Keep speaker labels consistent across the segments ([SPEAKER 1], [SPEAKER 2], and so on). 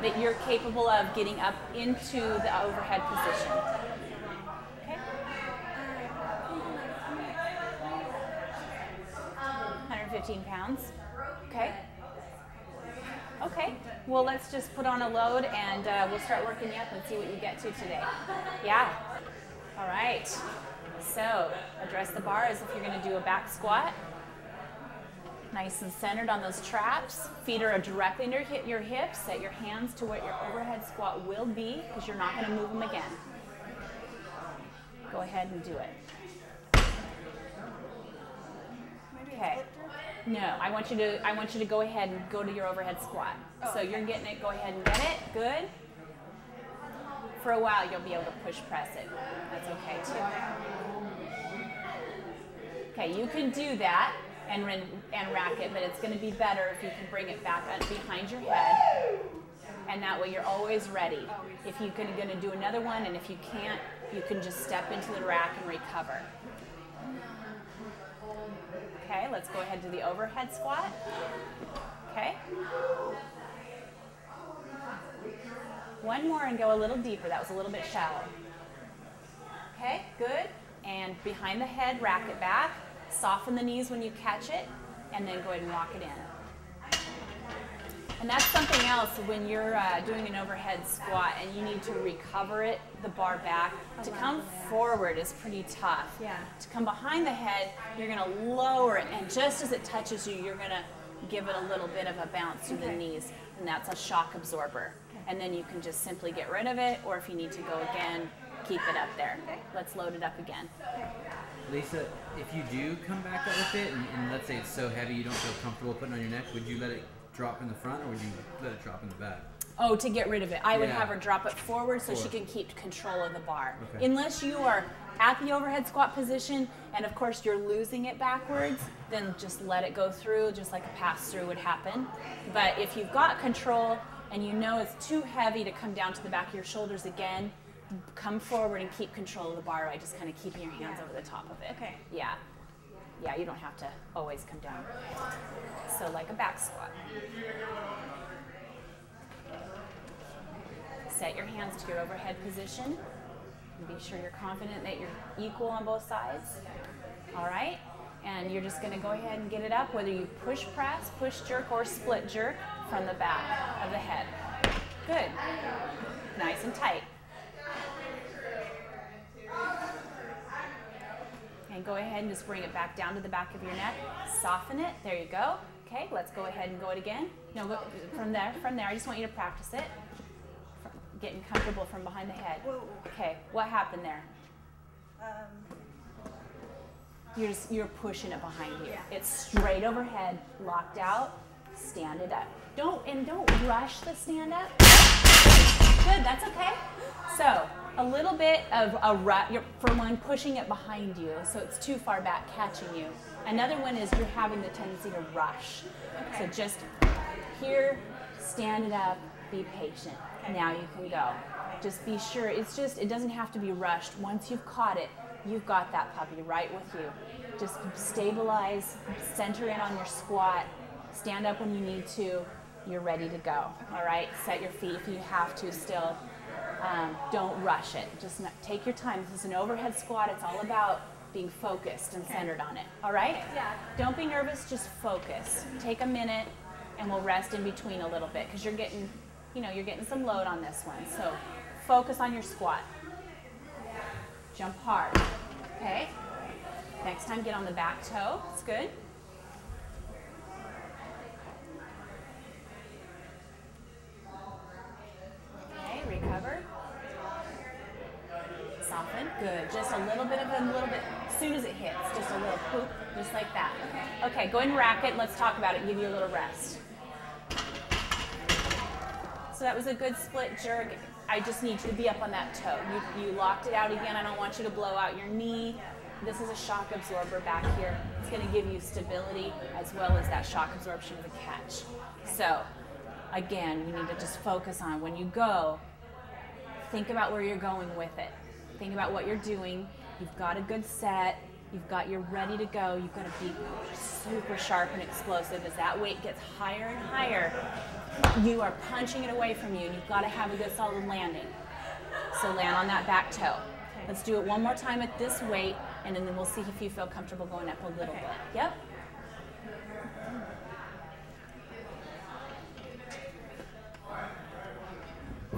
[SPEAKER 1] that you're capable of getting up into the overhead position. Okay? 115 pounds. Okay. Okay. Well, let's just put on a load and we'll start working you up and see what you get to today. Yeah. All right. So, address the bar as if you're going to do a back squat. Nice and centered on those traps. Feet are directly under your hips. Set your hands to what your overhead squat will be because you're not going to move them again. Go ahead and do it. Okay. No, I want you to go ahead and go to your overhead squat. So you're getting it, go ahead and get it. Good. For a while you'll be able to push press it. That's okay too. Okay, you can do that and rack it, but it's going to be better if you can bring it back behind your head, and that way you're always ready. If you're going to do another one, and if you can't, you can just step into the rack and recover. Okay, let's go ahead to the overhead squat. Okay. One more and go a little deeper. That was a little bit shallow. Okay, good. And behind the head, rack it back. Soften the knees when you catch it, and then go ahead and walk it in. And that's something else when you're doing an overhead squat and you need to recover it, the bar back. To come forward is pretty tough.
[SPEAKER 2] Yeah.
[SPEAKER 1] To come behind the head, you're going to lower it, and just as it touches you, you're going to give it a little bit of a bounce to the knees, and that's a shock absorber. And then you can just simply get rid of it, or if you need to go again, keep it up there. Let's load it up again.
[SPEAKER 3] Lisa, if you do come back up with it, and let's say it's so heavy you don't feel comfortable putting it on your neck, would you let it drop in the front, or would you let it drop in the back?
[SPEAKER 1] Oh, to get rid of it. I would have her drop it forward so she can keep control of the bar. Okay. Unless you are at the overhead squat position, and of course you're losing it backwards, then just let it go through, just like a pass-through would happen. But if you've got control, and you know it's too heavy to come down to the back of your shoulders again, come forward and keep control of the bar by just kind of keeping your hands over the top of it.
[SPEAKER 2] Okay.
[SPEAKER 1] Yeah. Yeah, you don't have to always come down. So like a back squat. Set your hands to your overhead position. And be sure you're confident that you're equal on both sides. All right? And you're just going to go ahead and get it up, whether you push press, push jerk, or split jerk from the back of the head. Good. Nice and tight. And go ahead and just bring it back down to the back of your neck. Soften it. There you go. Okay, let's go ahead and go it again. No, go from there. I just want you to practice it. Getting comfortable from behind the head. Okay, what happened there? You're pushing it behind you. Yeah. It's straight overhead, locked out. Stand it up. Don't rush the stand up. Good, that's okay. So a little bit of a rush. For one, pushing it behind you, so it's too far back, catching you. Another one is you're having the tendency to rush. Okay. So just here, stand it up. Be patient. Now you can go. Just be sure, it doesn't have to be rushed. Once you've caught it, you've got that puppy right with you. Just stabilize, center in on your squat, stand up when you need to, you're ready to go. All right, set your feet if you have to still. Don't rush it. Just take your time. This is an overhead squat. It's all about being focused and centered on it. All right?
[SPEAKER 2] Yeah.
[SPEAKER 1] Don't be nervous, just focus. Take a minute and we'll rest in between a little bit because you're getting some load on this one. So focus on your squat. Jump hard. Okay? Next time, get on the back toe. It's good. Okay, recover. Soften. Good. Just a little bit, as soon as it hits, just a little poop, just like that. Okay, go ahead and rack it. Let's talk about it and give you a little rest. So that was a good split jerk. I just need you to be up on that toe. You locked it out again. I don't want you to blow out your knee. This is a shock absorber back here. It's going to give you stability as well as that shock absorption of the catch. So again, you need to just focus on when you go, think about where you're going with it. Think about what you're doing. You've got a good set. You're ready to go. You've got to be super sharp and explosive. As that weight gets higher and higher, you are punching it away from you, and you've got to have a good solid landing. So land on that back toe. Let's do it one more time at this weight, and then we'll see if you feel comfortable going up a little bit. Yep.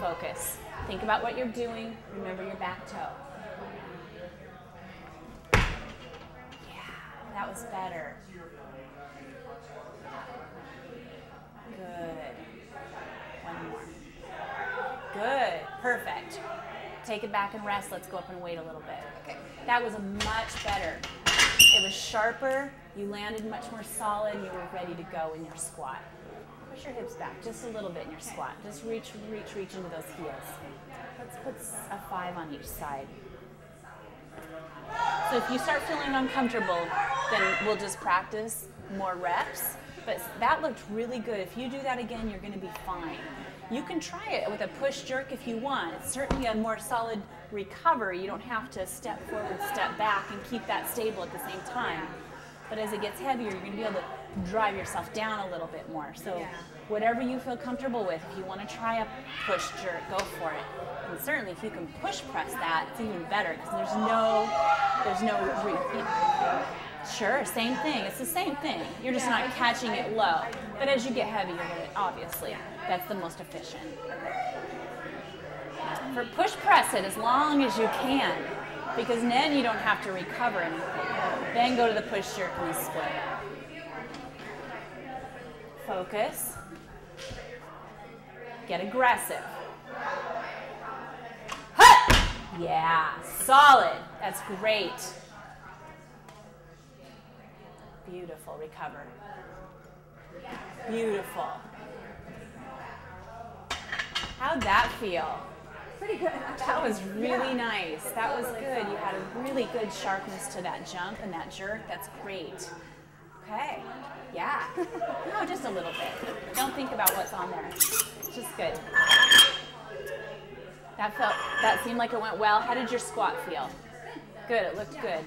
[SPEAKER 1] Focus. Think about what you're doing. Remember your back toe. That was better. Good. One more. Good. Perfect. Take it back and rest. Let's go up and wait a little bit. Okay. That was much better. It was sharper. You landed much more solid. You were ready to go in your squat. Push your hips back just a little bit in your squat. Just reach into those heels. Let's put a 5 on each side. So if you start feeling uncomfortable, then we'll just practice more reps. But that looked really good. If you do that again, you're going to be fine. You can try it with a push jerk if you want. It's certainly a more solid recovery. You don't have to step forward, step back, and keep that stable at the same time. But as it gets heavier, you're going to be able to drive yourself down a little bit more. So whatever you feel comfortable with, if you want to try a push jerk, go for it. And certainly if you can push press that, it's even better because there's no sure, same thing. It's the same thing. You're just not catching it low. But as you get heavier, obviously, that's the most efficient. For push press it as long as you can, because then you don't have to recover anything. Then go to the push jerk and the split. Focus. Get aggressive. Hut! Yeah, solid. That's great. Beautiful, recover. Beautiful. How'd that feel?
[SPEAKER 2] Pretty good.
[SPEAKER 1] That was really nice. That was good. You had a really good sharpness to that jump and that jerk. That's great. Okay. Yeah. No, just a little bit. Don't think about what's on there. Just good. That seemed like it went well. How did your squat feel? Good. It looked good.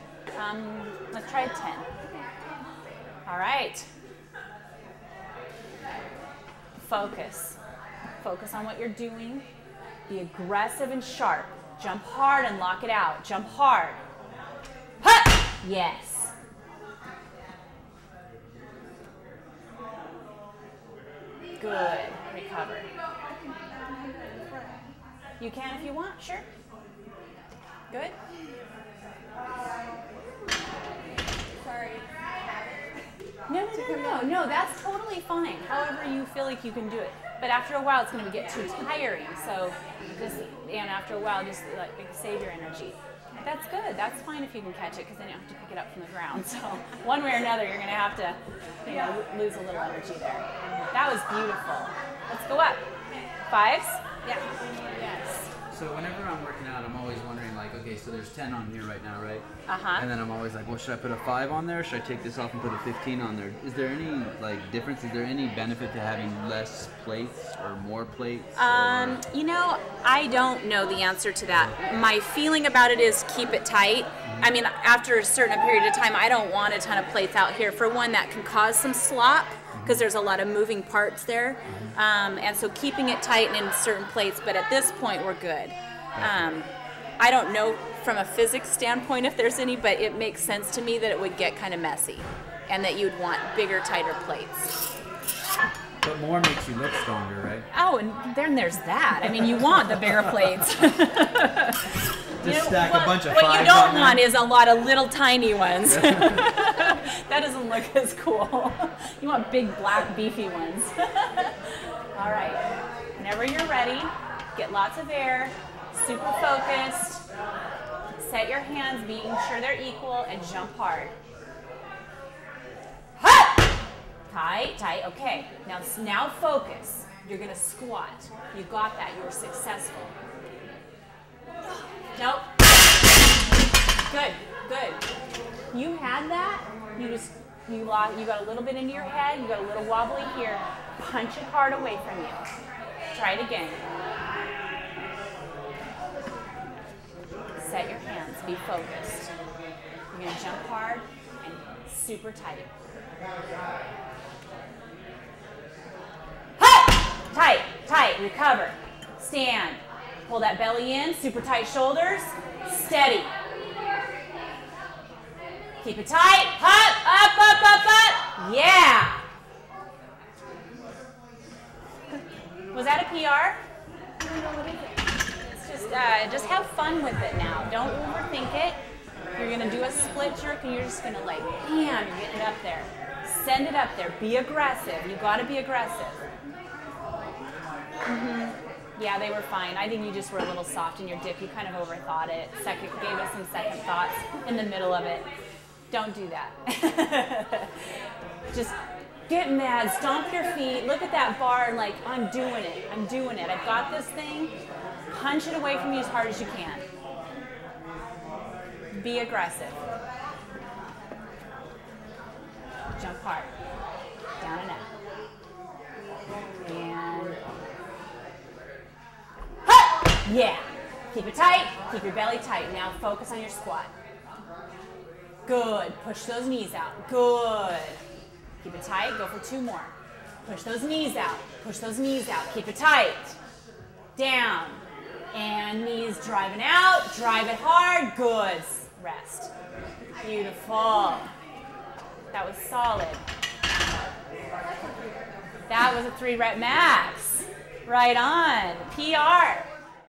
[SPEAKER 1] Let's try a 10. All right. Focus. Focus on what you're doing. Be aggressive and sharp. Jump hard and lock it out. Jump hard. Hut! Yes. Good. Recover. You can if you want, sure. Good.
[SPEAKER 2] Sorry.
[SPEAKER 1] No, that's totally fine. However you feel like you can do it. But after a while, it's going to get too tiring. So after a while, just like save your energy. That's good. That's fine if you can catch it, because then you don't have to pick it up from the ground. So one way or another, you're going to have to lose a little energy there. That was beautiful. Let's go up. 5s? Yeah. Yes.
[SPEAKER 3] So whenever I'm working out, I'm always wondering, like, okay, so there's 10 on here right now, right?
[SPEAKER 1] Uh-huh.
[SPEAKER 3] And then I'm always like, well, should I put a 5 on there? Should I take this off and put a 15 on there? Is there any, like, difference? Is there any benefit to having less plates or more plates?
[SPEAKER 1] I don't know the answer to that. My feeling about it is keep it tight. I mean, after a certain period of time, I don't want a ton of plates out here. For one, that can cause some slop, because there's a lot of moving parts there. And so keeping it tight and in certain plates, but at this point we're good. I don't know from a physics standpoint if there's any, but it makes sense to me that it would get kind of messy and that you'd want bigger, tighter plates.
[SPEAKER 3] But more makes you look stronger, right?
[SPEAKER 1] Oh, and then there's that. I mean, you want the bigger plates.
[SPEAKER 3] Just stack a bunch of 5s.
[SPEAKER 1] What you don't want is a lot of little tiny ones. That doesn't look as cool. You want big, black, beefy ones. All right. Whenever you're ready, get lots of air, super focused, set your hands, being sure they're equal, and jump hard. Tight, tight. Okay. Now focus. You're going to squat. You got that. You were successful. Nope. Good, good. You had that. You got a little bit into your head. You got a little wobbly here. Punch it hard away from you. Try it again. Set your hands. Be focused. You're gonna jump hard and super tight. Tight, tight, recover. Stand. Pull that belly in, super tight shoulders. Steady. Keep it tight. Up. Yeah. Was that a PR?
[SPEAKER 2] I don't know what is it.
[SPEAKER 1] It's just have fun with it now. Don't overthink it. You're gonna do a split jerk and you're just gonna like, bam, you're getting it up there. Send it up there. Be aggressive. You gotta be aggressive. Yeah, they were fine. I think you just were a little soft in your dip. You kind of overthought it. Gave us some second thoughts in the middle of it. Don't do that. Just get mad, stomp your feet, look at that bar and like, I'm doing it. I've got this thing. Punch it away from you as hard as you can. Be aggressive. Jump hard. Down and out. And yeah. Keep it tight. Keep your belly tight. Now focus on your squat. Good. Push those knees out. Good. Keep it tight. Go for 2 more. Push those knees out. Push those knees out. Keep it tight. Down. And knees driving out. Drive it hard. Good. Rest. Beautiful. That was solid. That was a 3-rep max. Right on. PR.